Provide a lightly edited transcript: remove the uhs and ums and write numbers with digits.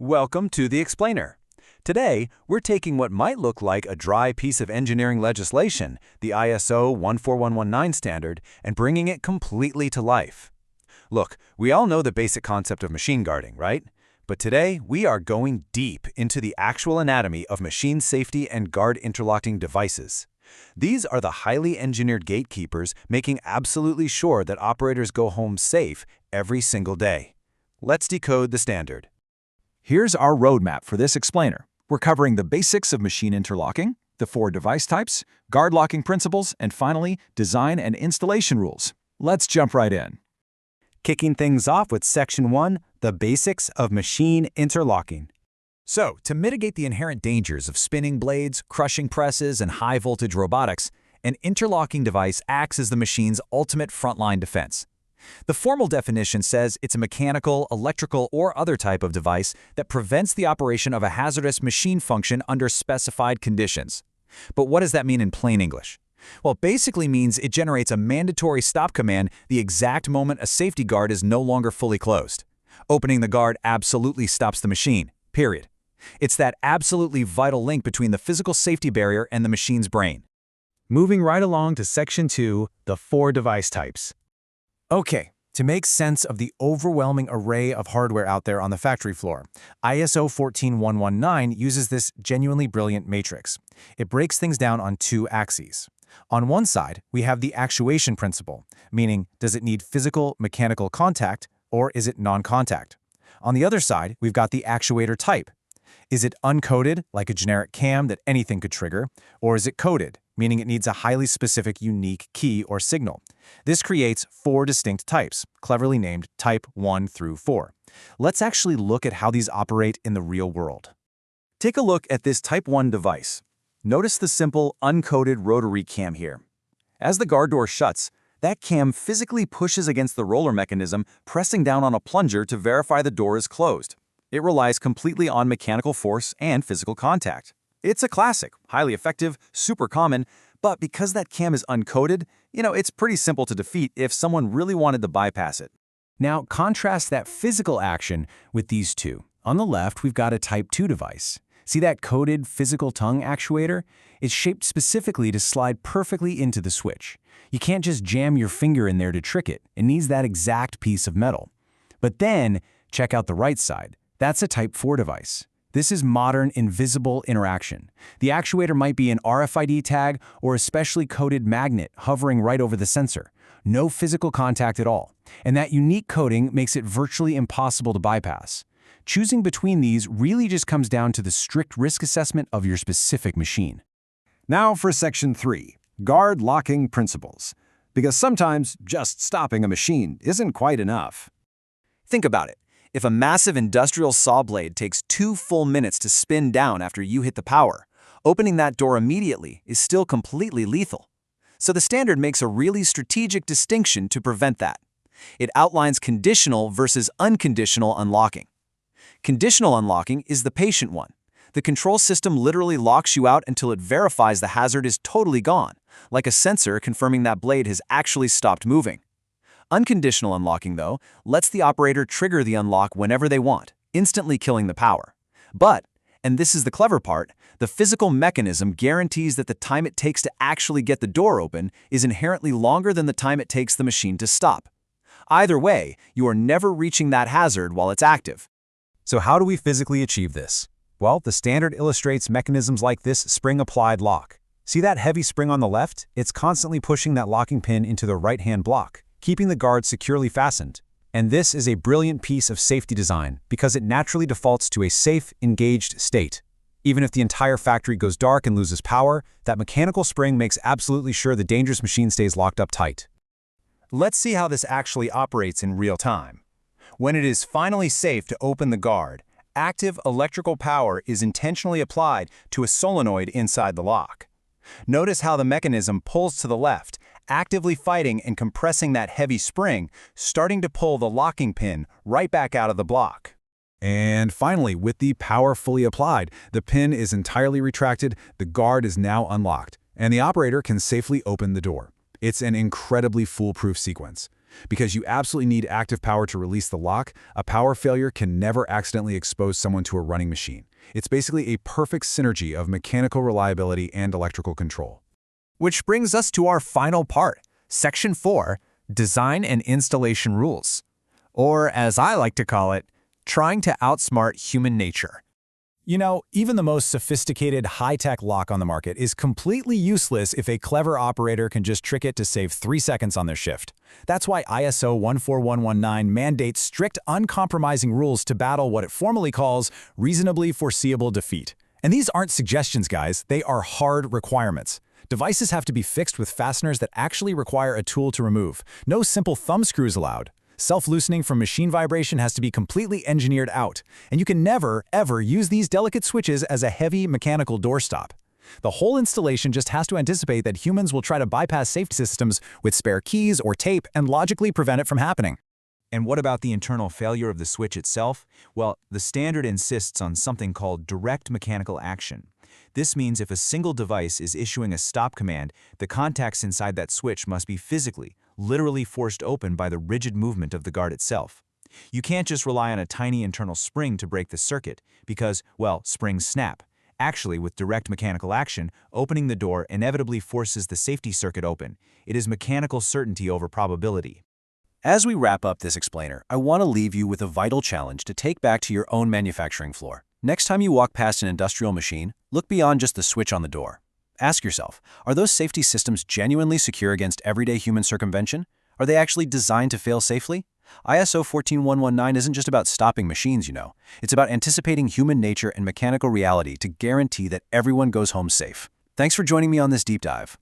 Welcome to The Explainer. Today, we're taking what might look like a dry piece of engineering legislation, the ISO 14119 standard, and bringing it completely to life. Look, we all know the basic concept of machine guarding, right? But today, we are going deep into the actual anatomy of machine safety and guard interlocking devices. These are the highly engineered gatekeepers making absolutely sure that operators go home safe every single day. Let's decode the standard. Here's our roadmap for this explainer. We're covering the basics of machine interlocking, the 4 device types, guard locking principles, and finally, design and installation rules. Let's jump right in. Kicking things off with Section 1, the basics of machine interlocking. So, to mitigate the inherent dangers of spinning blades, crushing presses, and high-voltage robotics, an interlocking device acts as the machine's ultimate frontline defense. The formal definition says it's a mechanical, electrical, or other type of device that prevents the operation of a hazardous machine function under specified conditions. But what does that mean in plain English? Well, it basically means it generates a mandatory stop command the exact moment a safety guard is no longer fully closed. Opening the guard absolutely stops the machine, period. It's that absolutely vital link between the physical safety barrier and the machine's brain. Moving right along to Section 2, the 4 device types. Okay, to make sense of the overwhelming array of hardware out there on the factory floor, ISO 14119 uses this genuinely brilliant matrix. It breaks things down on 2 axes. On one side, we have the actuation principle, meaning does it need physical, mechanical contact, or is it non-contact? On the other side, we've got the actuator type. Is it uncoded, like a generic cam that anything could trigger, or is it coded, meaning it needs a highly specific unique key or signal? This creates 4 distinct types, cleverly named Type 1 through 4. Let's actually look at how these operate in the real world. Take a look at this Type 1 device. Notice the simple, uncoded rotary cam here. As the guard door shuts, that cam physically pushes against the roller mechanism, pressing down on a plunger to verify the door is closed. It relies completely on mechanical force and physical contact. It's a classic, highly effective, super common, but because that cam is uncoded, it's pretty simple to defeat if someone really wanted to bypass it. Now, contrast that physical action with these 2. On the left, we've got a Type 2 device. See that coded physical tongue actuator? It's shaped specifically to slide perfectly into the switch. You can't just jam your finger in there to trick it. It needs that exact piece of metal. But then, check out the right side. That's a Type 4 device. This is modern invisible interaction. The actuator might be an RFID tag or a specially coded magnet hovering right over the sensor. No physical contact at all. And that unique coding makes it virtually impossible to bypass. Choosing between these really just comes down to the strict risk assessment of your specific machine. Now for Section 3, guard locking principles. Because sometimes just stopping a machine isn't quite enough. Think about it. If a massive industrial saw blade takes 2 full minutes to spin down after you hit the power, opening that door immediately is still completely lethal. So the standard makes a really strategic distinction to prevent that. It outlines conditional versus unconditional unlocking. Conditional unlocking is the patient one. The control system literally locks you out until it verifies the hazard is totally gone, like a sensor confirming that blade has actually stopped moving. Unconditional unlocking, though, lets the operator trigger the unlock whenever they want, instantly killing the power. But, and this is the clever part, the physical mechanism guarantees that the time it takes to actually get the door open is inherently longer than the time it takes the machine to stop. Either way, you are never reaching that hazard while it's active. So how do we physically achieve this? Well, the standard illustrates mechanisms like this spring-applied lock. See that heavy spring on the left? It's constantly pushing that locking pin into the right-hand block, keeping the guard securely fastened. And this is a brilliant piece of safety design because it naturally defaults to a safe, engaged state. Even if the entire factory goes dark and loses power, that mechanical spring makes absolutely sure the dangerous machine stays locked up tight. Let's see how this actually operates in real time. When it is finally safe to open the guard, active electrical power is intentionally applied to a solenoid inside the lock. Notice how the mechanism pulls to the left, actively fighting and compressing that heavy spring, starting to pull the locking pin right back out of the block. And finally, with the power fully applied, the pin is entirely retracted, the guard is now unlocked, and the operator can safely open the door. It's an incredibly foolproof sequence. Because you absolutely need active power to release the lock, a power failure can never accidentally expose someone to a running machine. It's basically a perfect synergy of mechanical reliability and electrical control. Which brings us to our final part, Section 4, Design and Installation Rules. Or, as I like to call it, trying to outsmart human nature. You know, even the most sophisticated high-tech lock on the market is completely useless if a clever operator can just trick it to save 3 seconds on their shift. That's why ISO 14119 mandates strict, uncompromising rules to battle what it formally calls reasonably foreseeable defeat. And these aren't suggestions, guys. They are hard requirements. Devices have to be fixed with fasteners that actually require a tool to remove. No simple thumb screws allowed. Self-loosening from machine vibration has to be completely engineered out, and you can never, ever use these delicate switches as a heavy mechanical doorstop. The whole installation just has to anticipate that humans will try to bypass safety systems with spare keys or tape and logically prevent it from happening. And what about the internal failure of the switch itself? Well, the standard insists on something called direct mechanical action. This means if a single device is issuing a stop command, the contacts inside that switch must be physically, literally forced open by the rigid movement of the guard itself. You can't just rely on a tiny internal spring to break the circuit because, well, springs snap. Actually, with direct mechanical action, opening the door inevitably forces the safety circuit open. It is mechanical certainty over probability. As we wrap up this explainer, I want to leave you with a vital challenge to take back to your own manufacturing floor. Next time you walk past an industrial machine, look beyond just the switch on the door. Ask yourself, are those safety systems genuinely secure against everyday human circumvention? Are they actually designed to fail safely? ISO 14119 isn't just about stopping machines, you know. It's about anticipating human nature and mechanical reality to guarantee that everyone goes home safe. Thanks for joining me on this deep dive.